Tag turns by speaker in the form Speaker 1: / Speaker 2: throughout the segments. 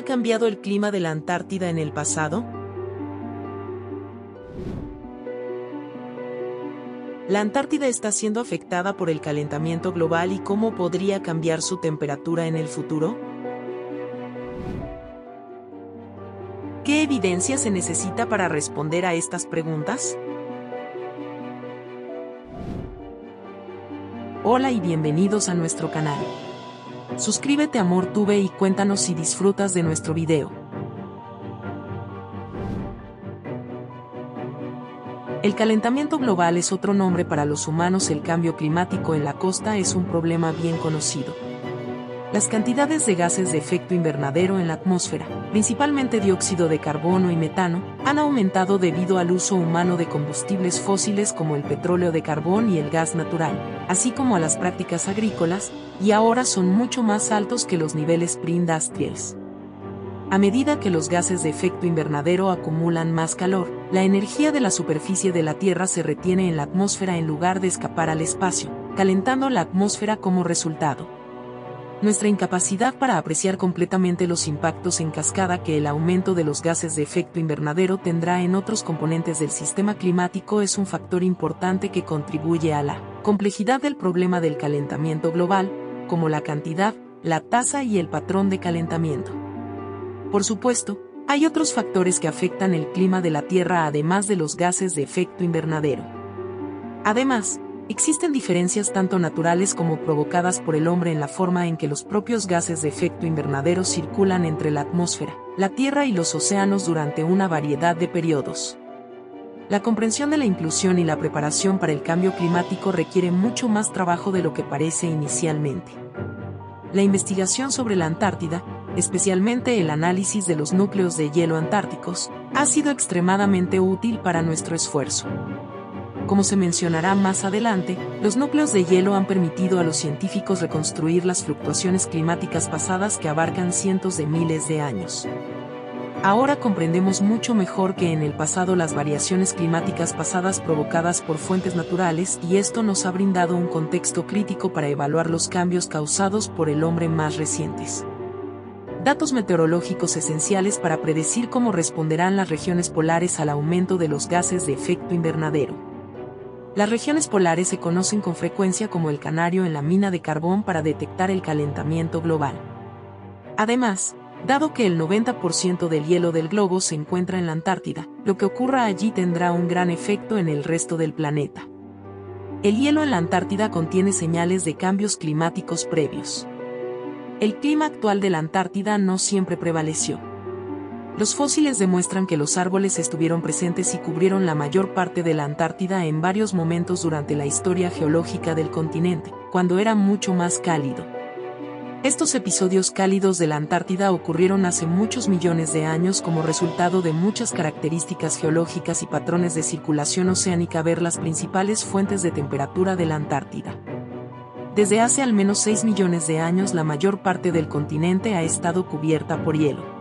Speaker 1: ha cambiado el clima de la Antártida en el pasado? La Antártida está siendo afectada por el calentamiento global y cómo podría cambiar su temperatura en el futuro. ¿Qué evidencia se necesita para responder a estas preguntas? Hola y bienvenidos a nuestro canal. Suscríbete a MorTube y cuéntanos si disfrutas de nuestro video. El calentamiento global es otro nombre para los humanos. El cambio climático en la costa es un problema bien conocido. Las cantidades de gases de efecto invernadero en la atmósfera, principalmente dióxido de carbono y metano, han aumentado debido al uso humano de combustibles fósiles como el petróleo de carbón y el gas natural, así como a las prácticas agrícolas, y ahora son mucho más altos que los niveles preindustriales. A medida que los gases de efecto invernadero acumulan más calor, la energía de la superficie de la Tierra se retiene en la atmósfera en lugar de escapar al espacio, calentando la atmósfera como resultado. Nuestra incapacidad para apreciar completamente los impactos en cascada que el aumento de los gases de efecto invernadero tendrá en otros componentes del sistema climático es un factor importante que contribuye a la complejidad del problema del calentamiento global, como la cantidad, la tasa y el patrón de calentamiento. Por supuesto, hay otros factores que afectan el clima de la Tierra además de los gases de efecto invernadero. Además, existen diferencias tanto naturales como provocadas por el hombre en la forma en que los propios gases de efecto invernadero circulan entre la atmósfera, la Tierra y los océanos durante una variedad de periodos. La comprensión de la inclusión y la preparación para el cambio climático requiere mucho más trabajo de lo que parece inicialmente. La investigación sobre la Antártida, especialmente el análisis de los núcleos de hielo antárticos, ha sido extremadamente útil para nuestro esfuerzo. Como se mencionará más adelante, los núcleos de hielo han permitido a los científicos reconstruir las fluctuaciones climáticas pasadas que abarcan cientos de miles de años. Ahora comprendemos mucho mejor que en el pasado las variaciones climáticas pasadas provocadas por fuentes naturales y esto nos ha brindado un contexto crítico para evaluar los cambios causados por el hombre más recientes. Datos meteorológicos esenciales para predecir cómo responderán las regiones polares al aumento de los gases de efecto invernadero. Las regiones polares se conocen con frecuencia como el canario en la mina de carbón para detectar el calentamiento global. Además, dado que el 90% del hielo del globo se encuentra en la Antártida, lo que ocurra allí tendrá un gran efecto en el resto del planeta. El hielo en la Antártida contiene señales de cambios climáticos previos. El clima actual de la Antártida no siempre prevaleció. Los fósiles demuestran que los árboles estuvieron presentes y cubrieron la mayor parte de la Antártida en varios momentos durante la historia geológica del continente, cuando era mucho más cálido. Estos episodios cálidos de la Antártida ocurrieron hace muchos millones de años como resultado de muchas características geológicas y patrones de circulación oceánica. Ver las principales fuentes de temperatura de la Antártida. Desde hace al menos 6 millones de años la mayor parte del continente ha estado cubierta por hielo.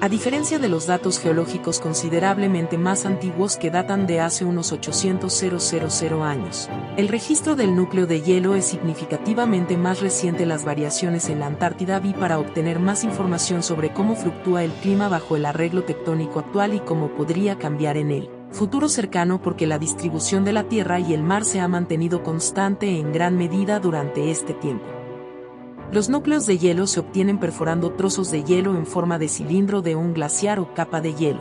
Speaker 1: A diferencia de los datos geológicos considerablemente más antiguos que datan de hace unos 800.000 años, el registro del núcleo de hielo es significativamente más reciente. Las variaciones en la Antártida vi para obtener más información sobre cómo fluctúa el clima bajo el arreglo tectónico actual y cómo podría cambiar en el futuro cercano porque la distribución de la Tierra y el mar se ha mantenido constante en gran medida durante este tiempo. Los núcleos de hielo se obtienen perforando trozos de hielo en forma de cilindro de un glaciar o capa de hielo.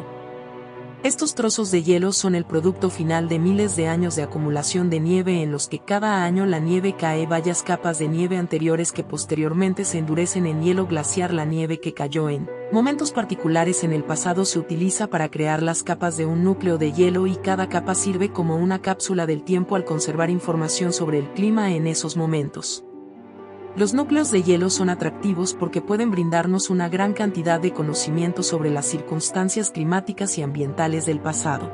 Speaker 1: Estos trozos de hielo son el producto final de miles de años de acumulación de nieve en los que cada año la nieve cae varias capas de nieve anteriores que posteriormente se endurecen en hielo glaciar. La nieve que cayó en momentos particulares en el pasado se utiliza para crear las capas de un núcleo de hielo y cada capa sirve como una cápsula del tiempo al conservar información sobre el clima en esos momentos. Los núcleos de hielo son atractivos porque pueden brindarnos una gran cantidad de conocimiento sobre las circunstancias climáticas y ambientales del pasado.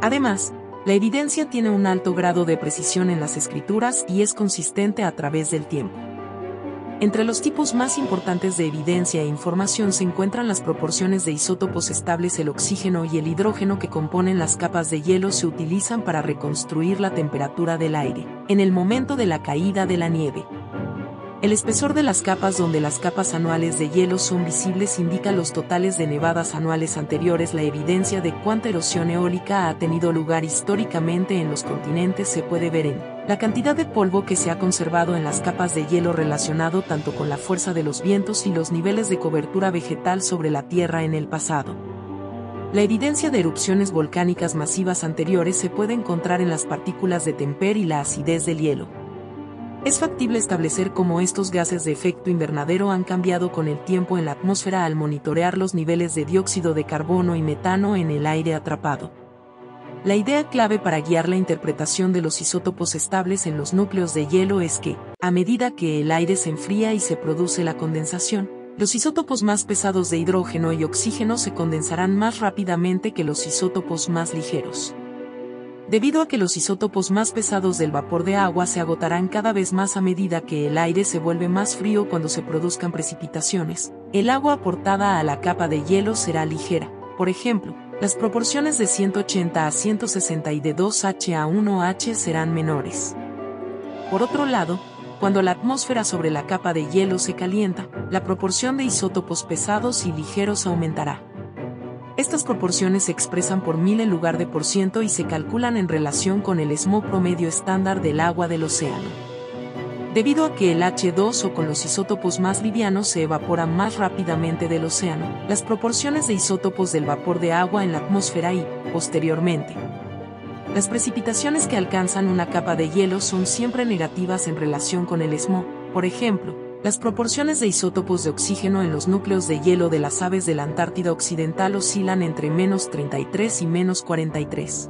Speaker 1: Además, la evidencia tiene un alto grado de precisión en las escrituras y es consistente a través del tiempo. Entre los tipos más importantes de evidencia e información se encuentran las proporciones de isótopos estables. El oxígeno y el hidrógeno que componen las capas de hielo se utilizan para reconstruir la temperatura del aire en el momento de la caída de la nieve. El espesor de las capas donde las capas anuales de hielo son visibles indica los totales de nevadas anuales anteriores. La evidencia de cuánta erosión eólica ha tenido lugar históricamente en los continentes se puede ver en la cantidad de polvo que se ha conservado en las capas de hielo relacionado tanto con la fuerza de los vientos y los niveles de cobertura vegetal sobre la Tierra en el pasado. La evidencia de erupciones volcánicas masivas anteriores se puede encontrar en las partículas de témpera y la acidez del hielo. Es factible establecer cómo estos gases de efecto invernadero han cambiado con el tiempo en la atmósfera al monitorear los niveles de dióxido de carbono y metano en el aire atrapado. La idea clave para guiar la interpretación de los isótopos estables en los núcleos de hielo es que, a medida que el aire se enfría y se produce la condensación, los isótopos más pesados de hidrógeno y oxígeno se condensarán más rápidamente que los isótopos más ligeros. Debido a que los isótopos más pesados del vapor de agua se agotarán cada vez más a medida que el aire se vuelve más frío cuando se produzcan precipitaciones, el agua aportada a la capa de hielo será ligera. Por ejemplo, las proporciones de 180 a 160 y de 2H a 1H serán menores. Por otro lado, cuando la atmósfera sobre la capa de hielo se calienta, la proporción de isótopos pesados y ligeros aumentará. Estas proporciones se expresan por 1000 en lugar de por ciento y se calculan en relación con el smog promedio estándar del agua del océano. Debido a que el H2 o con los isótopos más livianos se evapora más rápidamente del océano, las proporciones de isótopos del vapor de agua en la atmósfera y, posteriormente, las precipitaciones que alcanzan una capa de hielo son siempre negativas en relación con el smog. Por ejemplo, las proporciones de isótopos de oxígeno en los núcleos de hielo de las aves de la Antártida Occidental oscilan entre -33 y -43.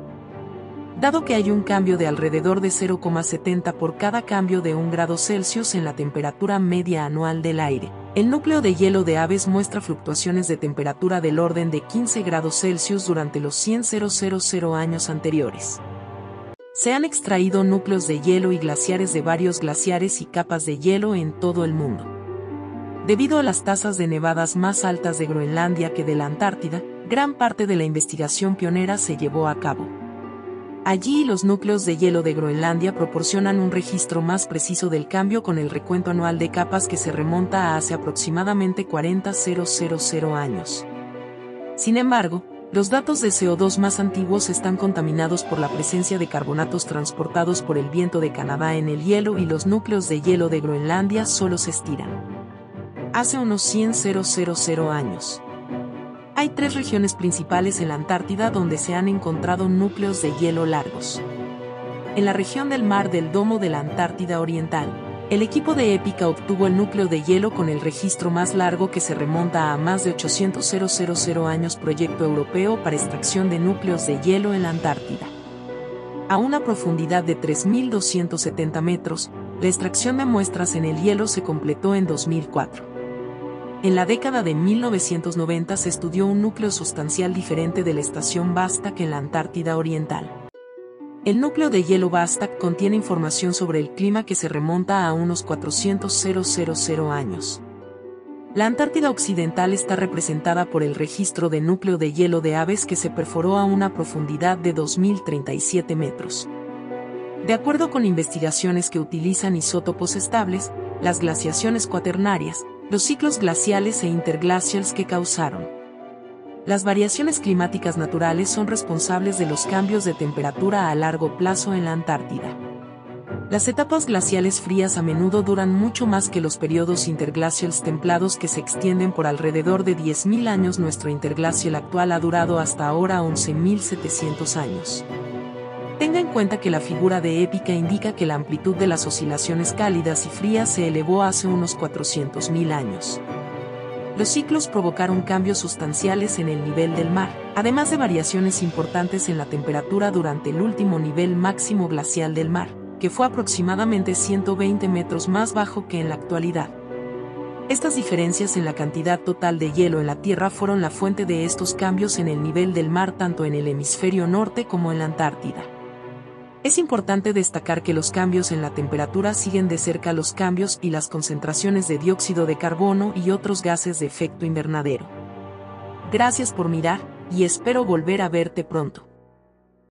Speaker 1: Dado que hay un cambio de alrededor de 0,70 por cada cambio de 1 grado Celsius en la temperatura media anual del aire, el núcleo de hielo de aves muestra fluctuaciones de temperatura del orden de 15 grados Celsius durante los 100.000 años anteriores. Se han extraído núcleos de hielo y glaciares de varios glaciares y capas de hielo en todo el mundo. Debido a las tasas de nevadas más altas de Groenlandia que de la Antártida, gran parte de la investigación pionera se llevó a cabo. Allí los núcleos de hielo de Groenlandia proporcionan un registro más preciso del cambio con el recuento anual de capas que se remonta a hace aproximadamente 40.000 años. Sin embargo, los datos de CO2 más antiguos están contaminados por la presencia de carbonatos transportados por el viento de Canadá en el hielo y los núcleos de hielo de Groenlandia solo se estiran. Hace unos 100.000 años. Hay 3 regiones principales en la Antártida donde se han encontrado núcleos de hielo largos. En la región del Mar del Domo de la Antártida Oriental, el equipo de EPICA obtuvo el núcleo de hielo con el registro más largo que se remonta a más de 800.000 años. Proyecto europeo para extracción de núcleos de hielo en la Antártida. A una profundidad de 3.270 metros, la extracción de muestras en el hielo se completó en 2004. En la década de 1990 se estudió un núcleo sustancial diferente de la estación Vostok en la Antártida Oriental. El núcleo de hielo Vostok contiene información sobre el clima que se remonta a unos 400.000 años. La Antártida Occidental está representada por el registro de núcleo de hielo de aves que se perforó a una profundidad de 2.037 metros. De acuerdo con investigaciones que utilizan isótopos estables, las glaciaciones cuaternarias, los ciclos glaciales e interglacials que causaron las variaciones climáticas naturales son responsables de los cambios de temperatura a largo plazo en la Antártida. Las etapas glaciales frías a menudo duran mucho más que los periodos interglaciales templados que se extienden por alrededor de 10.000 años. Nuestro interglacial actual ha durado hasta ahora 11.700 años. Tenga en cuenta que la figura de EPICA indica que la amplitud de las oscilaciones cálidas y frías se elevó hace unos 400.000 años. Los ciclos provocaron cambios sustanciales en el nivel del mar, además de variaciones importantes en la temperatura durante el último nivel máximo glacial del mar, que fue aproximadamente 120 metros más bajo que en la actualidad. Estas diferencias en la cantidad total de hielo en la Tierra fueron la fuente de estos cambios en el nivel del mar tanto en el hemisferio norte como en la Antártida. Es importante destacar que los cambios en la temperatura siguen de cerca los cambios y las concentraciones de dióxido de carbono y otros gases de efecto invernadero. Gracias por mirar, y espero volver a verte pronto.